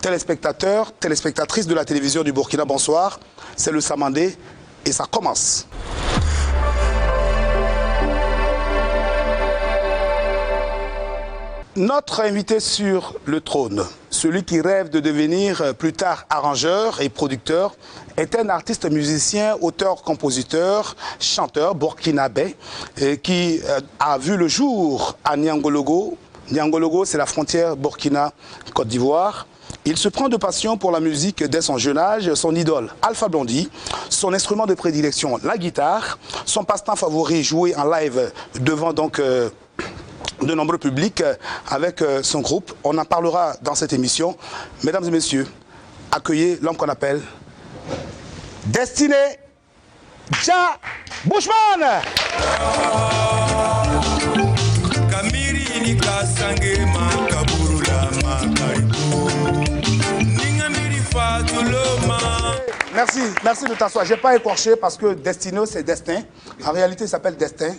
Téléspectateurs, téléspectatrices de la télévision du Burkina, bonsoir. C'est le Samandé et ça commence. Notre invité sur le trône, celui qui rêve de devenir plus tard arrangeur et producteur, est un artiste musicien, auteur, compositeur, chanteur burkinabé qui a vu le jour à Niangologo. Niangologo, c'est la frontière Burkina-Côte d'Ivoire. Il se prend de passion pour la musique dès son jeune âge. Son idole, Alpha Blondy, son instrument de prédilection, la guitare, son passe-temps favori, jouer en live devant donc de nombreux publics avec son groupe. On en parlera dans cette émission. Mesdames et messieurs, accueillez l'homme qu'on appelle Destiné Jah Bushman. Merci de t'asseoir. Je n'ai pas écorché parce que Destino, c'est destin. En réalité, il s'appelle Destin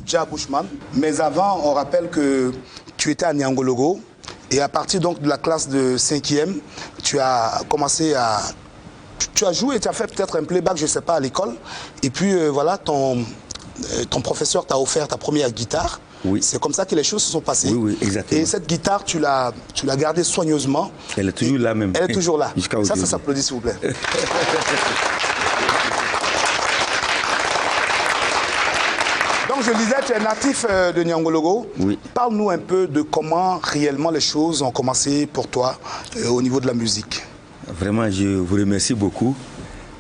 Jah Bushman. Mais avant, on rappelle que tu étais à Niangologo et à partir donc de la classe de 5e, tu as commencé à... Tu as joué, tu as fait peut-être un playback, je ne sais pas, à l'école. Et puis voilà, ton professeur t'a offert ta première guitare. Oui. C'est comme ça que les choses se sont passées. Oui, exactement. Et cette guitare, tu l'as gardée soigneusement. Elle est toujours là même. Elle est toujours là. Ça s'applaudit, s'il vous plaît. Donc je disais, tu es natif de Niangologo. Oui. Parle-nous un peu de comment réellement les choses ont commencé pour toi au niveau de la musique. Vraiment, je vous remercie beaucoup.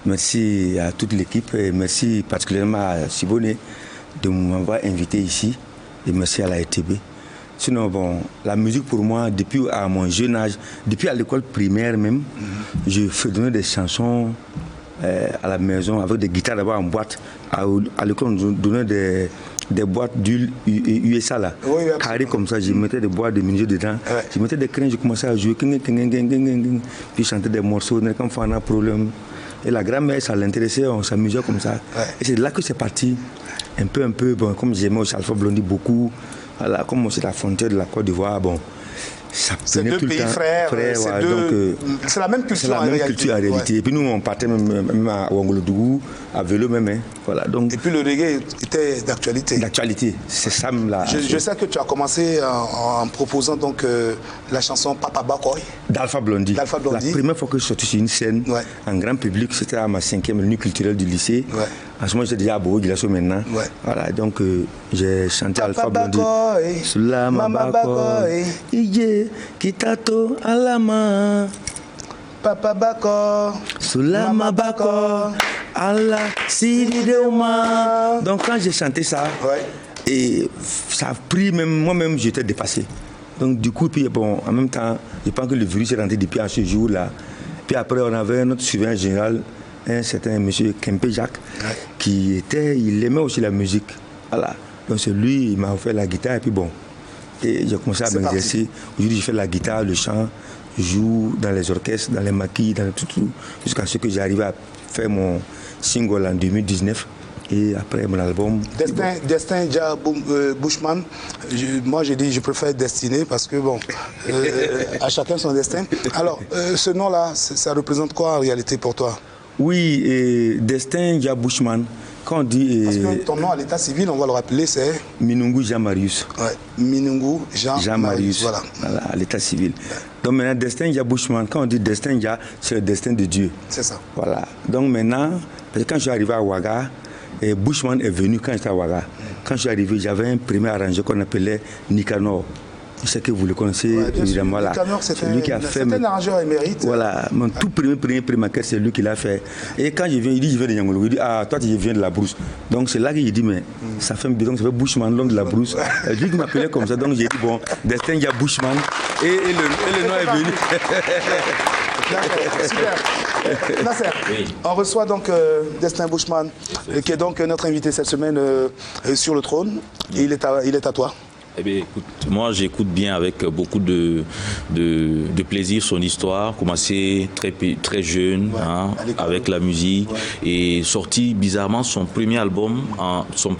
Merci à toute l'équipe et merci particulièrement à Siboné de m'avoir invité ici. Et merci à la RTB. Sinon, bon, la musique pour moi, depuis à mon jeune âge, depuis à l'école primaire même, je faisais des chansons à la maison avec des guitares d'abord en boîte. À l'école, on donnait des boîtes d'huile USA là, oui, carrées comme ça. Je mettais des boîtes de menuisier dedans. Ouais. Je mettais des crins, je commençais à jouer. Puis je chantais des morceaux, quand on a un problème. Et la grand-mère, ça l'intéressait, on s'amusait comme ça. Ouais. Et c'est là que c'est parti. Un peu, bon, comme j'aimais aussi Alpha Blondy beaucoup, voilà, comme c'est la frontière de la Côte d'Ivoire, bon, ça c'est deux pays frères, c'est la même culture. C'est la même culture en réalité. Ouais. Et puis nous, on partait même à Ouangolodougou, à vélo même, hein, voilà. Donc, et puis le reggae était d'actualité. D'actualité, c'est ça là. Je sais que tu as commencé en proposant donc la chanson Papa Bakoy. D'Alpha Blondy. La première fois que je suis sorti sur une scène, ouais, en grand public, c'était à ma 5e année culturelle du lycée. Ouais. En ce moment, j'étais déjà à Bourg-Gilasso maintenant. Ouais. Voilà, donc j'ai chanté Alpha Blondy. Sulama Bakoy, Ije, Kitato, Alama. Papa Bakoy, Sulama Bakoy, Allah, Sidi Deuma. Donc quand j'ai chanté ça, ouais, et ça a pris, même moi-même, j'étais dépassé. Donc du coup, puis bon, en même temps, je pense que le virus est rentré depuis à ce jour-là. Puis après, on avait notre surveillant général, un certain monsieur Kempe Jacques, ouais, il aimait aussi la musique. Voilà. Donc c'est lui, il m'a offert la guitare et puis bon. Et j'ai commencé à m'exercer. Aujourd'hui, je fais la guitare, le chant, je joue dans les orchestres, dans les maquis, dans tout, jusqu'à ce que j'arrive à faire mon single en 2019. Et après mon album... Destin Jah Bushman, moi j'ai dit je préfère Destiné parce que bon, à chacun son destin. Alors, ce nom-là, ça représente quoi en réalité pour toi? Oui, Destin Jah Bushman, quand on dit... Parce que ton nom à l'état civil, on va le rappeler, c'est... Minungu Jean Marius. Ouais, Minungu Jean Marius, voilà. À l'état civil. Donc maintenant, Destin Jah Bushman, quand on dit Destin Jah, c'est le destin de Dieu. C'est ça. Voilà. Donc maintenant, quand je suis arrivé à Ouaga, et Bushman est venu quand j'étais à Ouaga. Quand je suis arrivé, j'avais un premier arrangeur qu'on appelait Nicanor. Je sais que vous le connaissez, ouais, évidemment. Nicanor, c'est lui qui a fait. C'est un arrangeur émérite. Voilà, mon tout premier maquette, c'est lui qui l'a fait. Et quand je viens, il dit je viens de Niangologo. Il dit ah, toi, tu viens de la brousse. Donc c'est là qu'il dit mais ça fait un bidon, ça fait Bushman, l'homme de la brousse. Lui qui m'appelait comme ça. Donc j'ai dit bon, Destin, il y a Bushman. Et le nom est venu. Super. Nasser, oui, on reçoit donc Destin Bushman, qui est donc notre invité cette semaine sur le trône. Et il est à toi. Eh bien, écoute, moi j'écoute bien avec beaucoup de plaisir son histoire, commencé très jeune, ouais, hein, avec la musique, ouais, et sorti bizarrement son premier album, son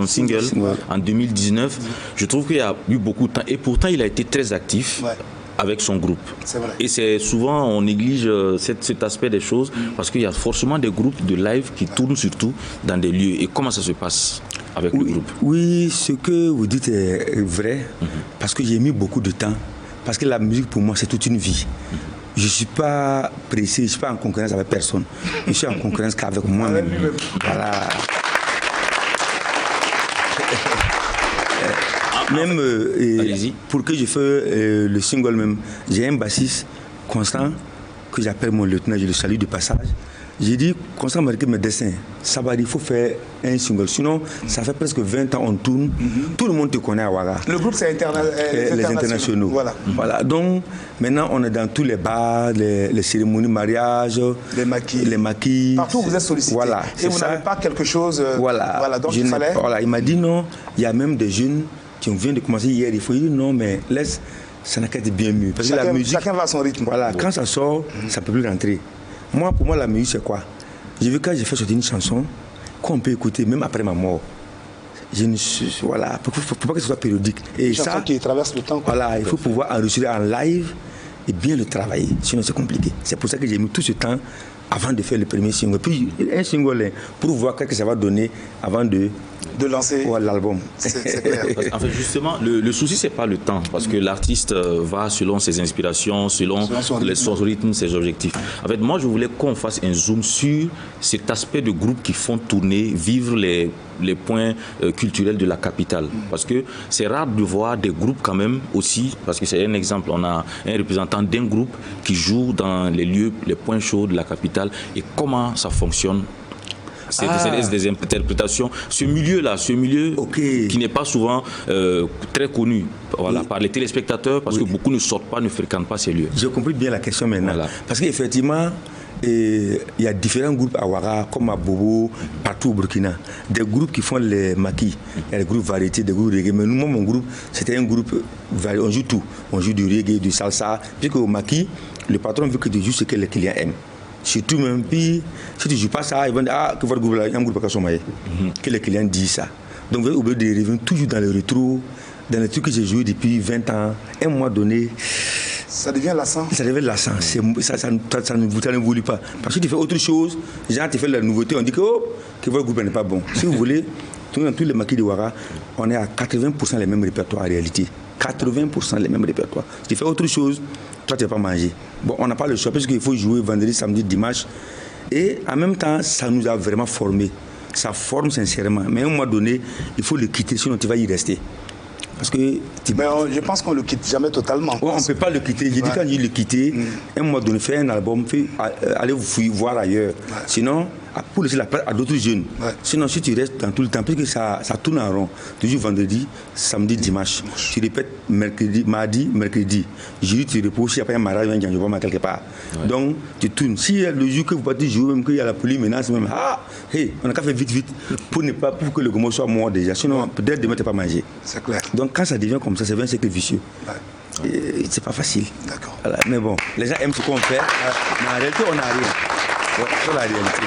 single, ouais, en 2019. Je trouve qu'il y a eu beaucoup de temps et pourtant il a été très actif. Ouais. avec son groupe. C'est vrai. Et c'est souvent, on néglige cet aspect des choses parce qu'il y a forcément des groupes de live qui tournent surtout dans des lieux. Et comment ça se passe avec le groupe? Oui, ce que vous dites est vrai parce que j'ai mis beaucoup de temps. Parce que la musique pour moi c'est toute une vie. Je ne suis pas pressé, je ne suis pas en concurrence avec personne. Je suis en concurrence qu'avec moi-même. Voilà. Même pour que je fasse le single même, j'ai un bassiste Constant que j'appelle mon lieutenant, je le salue de passage. J'ai dit, Constant m'a dit mes dessins, ça va dire, il faut faire un single. Sinon, ça fait presque 20 ans on tourne. Tout le monde te connaît à Ouaga. Le groupe, c'est les internationaux. Voilà. Donc, maintenant, on est dans tous les bars, les cérémonies de mariage, les maquis. Partout, vous êtes sollicité. Voilà, et vous n'avez pas quelque chose. Voilà. Donc, il fallait. Voilà, il m'a dit non. Il y a même des jeunes qui viennent de commencer hier. Il faut dire non, mais laisse, ça n'a qu'à être bien mieux. Parce que la musique. Chacun va à son rythme. Voilà, quand ça sort, ça ne peut plus rentrer. Pour moi, la musique, c'est quoi? J'ai vu quand j'ai fait sortir une chanson qu'on peut écouter même après ma mort. Voilà, il ne faut pas que ce soit périodique. Et une chanson qui traverse le temps. Quoi. Voilà, il faut pouvoir enregistrer en live et bien le travailler. Sinon, c'est compliqué. C'est pour ça que j'ai mis tout ce temps avant de faire le premier single. Puis, un single pour voir ce que ça va donner avant de lancer l'album. C'est clair. En fait, justement, le souci, c'est pas le temps, parce que l'artiste va selon ses inspirations, selon son rythme, ses objectifs. En fait, moi, je voulais qu'on fasse un zoom sur cet aspect de groupe qui font tourner, vivre les points culturels de la capitale. Parce que c'est rare de voir des groupes quand même aussi, parce que c'est un exemple, on a un représentant d'un groupe qui joue dans les lieux, les points chauds de la capitale, et comment ça fonctionne. C'est des interprétations. Ce milieu qui n'est pas souvent très connu par les téléspectateurs, parce que beaucoup ne sortent pas, ne fréquentent pas ces lieux. J'ai compris bien la question maintenant. Voilà. Parce qu'effectivement, il y a différents groupes à Ouaga, comme à Bobo, partout au Burkina. Des groupes qui font les maquis. Il y a des groupes variétés, des groupes reggae. Mais nous, mon groupe, c'était un groupe varié. On joue tout. On joue du reggae, du salsa. Puisque au maquis, le patron veut que tu joues ce que les clients aiment. Surtout même, puis si tu ne joues pas ça, ils vont dire que votre groupe là, il y a un groupe à Kassomaye. Que les clients disent ça. Donc vous êtes obligé de revenir toujours dans le rétro, dans les trucs que j'ai joué depuis 20 ans. À un mois donné, ça devient lassant. Ça devient lassant. Ça ne voulait pas. Parce que tu fais autre chose, les gens te font la nouveauté, on dit que votre groupe n'est pas bon. Si vous voulez, dans tous les maquis de Ouaga, on est à 80% les mêmes répertoires en réalité. 80% les mêmes répertoires. Si tu fais autre chose, toi tu ne vas pas manger. Bon, on n'a pas le choix parce qu'il faut jouer vendredi, samedi, dimanche. Et en même temps, ça nous a vraiment formés. Ça forme sincèrement. Mais à un moment donné, il faut le quitter, sinon tu vas y rester. Parce que je pense qu'on ne le quitte jamais totalement. On ne peut pas le quitter. J'ai dit quand je le quitter, à un moment donné, faire un album, allez vous voir ailleurs. Sinon, pour laisser la place à d'autres jeunes. Sinon, si tu restes dans tout le temps, puisque ça tourne en rond, toujours vendredi, samedi, dimanche. Tu répètes mardi, mercredi. Jeudi, tu reposes. Si après un mariage, il y a un jour quelque part. Donc, tu tournes. Si le jour que vous partez jouer, même qu'il y a la police menace, même, on a qu'à faire vite, pour que le gomo soit mort déjà. Sinon, peut-être demain, tu ne peux pas manger. C'est clair. Donc, quand ça devient comme ça, c'est un cercle vicieux. C'est pas facile. D'accord. Voilà. Mais bon, les gens aiment ce qu'on fait, mais en réalité, on n'a rien. C'est la réalité.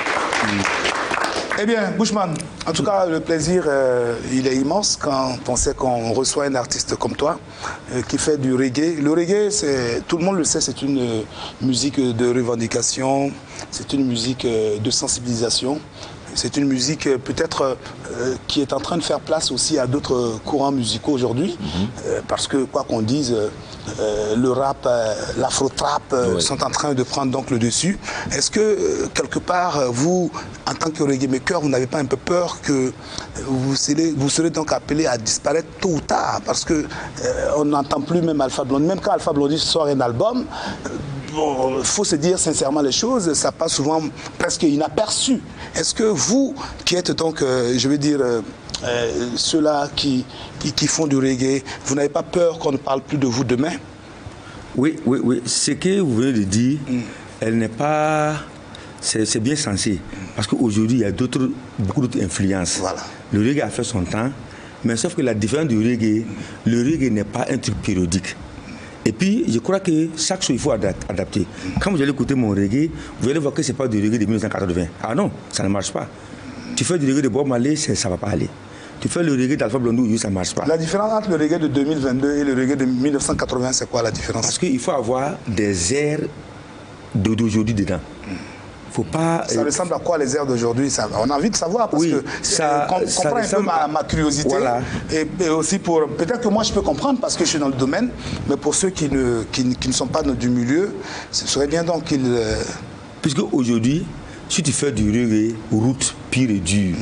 Eh bien, Bushman, en tout cas, le plaisir, il est immense quand on sait qu'on reçoit un artiste comme toi qui fait du reggae. Le reggae, tout le monde le sait, c'est une musique de revendication, c'est une musique de sensibilisation. C'est une musique peut-être qui est en train de faire place aussi à d'autres courants musicaux aujourd'hui, parce que quoi qu'on dise, le rap, l'afro-trap sont en train de prendre donc le dessus. Est-ce que quelque part, vous, en tant que reggae maker, vous n'avez pas un peu peur que vous serez donc appelé à disparaître tôt ou tard, parce que on n'entend plus même Alpha Blondy. Même quand Alpha Blondy sort un album, il faut se dire sincèrement les choses, ça passe souvent presque inaperçu. Est-ce que vous, qui êtes donc, je veux dire, ceux-là qui font du reggae, vous n'avez pas peur qu'on ne parle plus de vous demain? Oui. Ce que vous venez de dire, elle n'est pas... C'est bien sensé. Parce qu'aujourd'hui, il y a beaucoup d'autres influences. Voilà. Le reggae a fait son temps, mais sauf que la différence du reggae, le reggae n'est pas un truc périodique. Et puis, je crois que chaque chose, il faut adapter. Quand vous allez écouter mon reggae, vous allez voir que ce n'est pas du reggae de 1980. Ah non, ça ne marche pas. Tu fais du reggae de Bob Marley, ça ne va pas aller. Tu fais le reggae d'Alpha Blondy aujourd'hui, ça ne marche pas. La différence entre le reggae de 2022 et le reggae de 1980, c'est quoi la différence? Parce qu'il faut avoir des airs d'aujourd'hui dedans. Faut pas, ça ressemble à quoi les airs d'aujourd'hui? On a envie de savoir parce que ça comprend un peu ma curiosité. Voilà. Et aussi pour... Peut-être que moi je peux comprendre parce que je suis dans le domaine, mais pour ceux qui ne sont pas du milieu, ce serait bien donc qu'ils... Puisque aujourd'hui, si tu fais du reggae, route, pire et dur,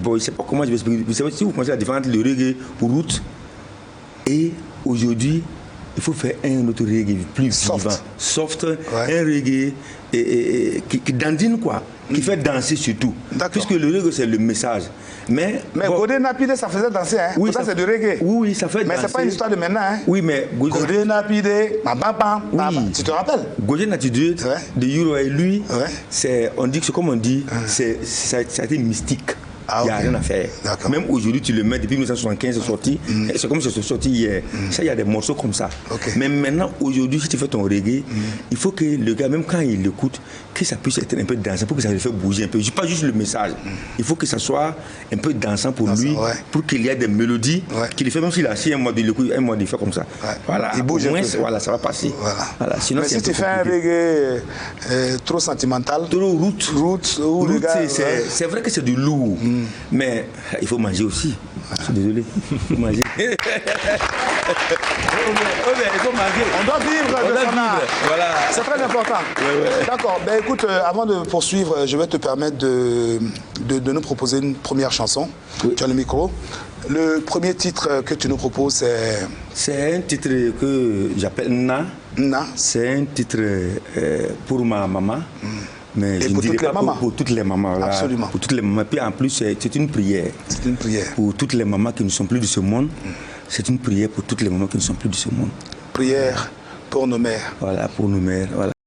bon, je ne sais pas comment je vais expliquer. Vous savez, si vous pensez à la différence entre le reggae, route, et aujourd'hui, il faut faire un autre reggae plus vivant, soft, un reggae qui dandine quoi, qui fait danser surtout. Puisque le reggae c'est le message. Mais bon, Godé Napide ça faisait danser, hein? Oui, ça c'est du reggae. Oui, ça fait danser. Mais c'est pas une histoire de maintenant, hein? Oui, mais Godé Napide, tu te rappelles? Godé Napide de Euro et lui, on dit que c'est comme on dit, ça a été mystique. Il n'y a rien à faire. Même aujourd'hui, tu le mets depuis 1975, c'est sorti. C'est comme si c'est sorti hier. Ça, il y a des morceaux comme ça. Mais maintenant, aujourd'hui, si tu fais ton reggae, il faut que le gars, même quand il l'écoute, que ça puisse être un peu dansant, pour que ça le fasse bouger un peu. Pas juste le message. Il faut que ça soit un peu dansant pour lui, pour qu'il y ait des mélodies qu'il le fait, même s'il a assis un mois, il fait comme ça. Voilà. Il bouge. Voilà, ça va passer. Voilà. Sinon, mais si tu fais un reggae trop sentimental, trop route, c'est vrai que c'est du lourd. Mais il faut manger aussi. Je suis désolé. Il faut manger. Il faut manger. On doit vivre de son art. Voilà. C'est très important. D'accord. Ben, écoute, avant de poursuivre, je vais te permettre de nous proposer une première chanson. Tu as le micro. Le premier titre que tu nous proposes, c'est... C'est un titre que j'appelle Na. Na. C'est un titre pour ma maman. Mais et je pour ne dirais toutes pas les mamans. Pour toutes les mamans. Là. Absolument. Pour toutes les mamans. Puis en plus, c'est une prière. C'est une prière. Pour toutes les mamans qui ne sont plus de ce monde. C'est une prière pour toutes les mamans qui ne sont plus de ce monde. Prière pour nos mères. Voilà, pour nos mères. Voilà.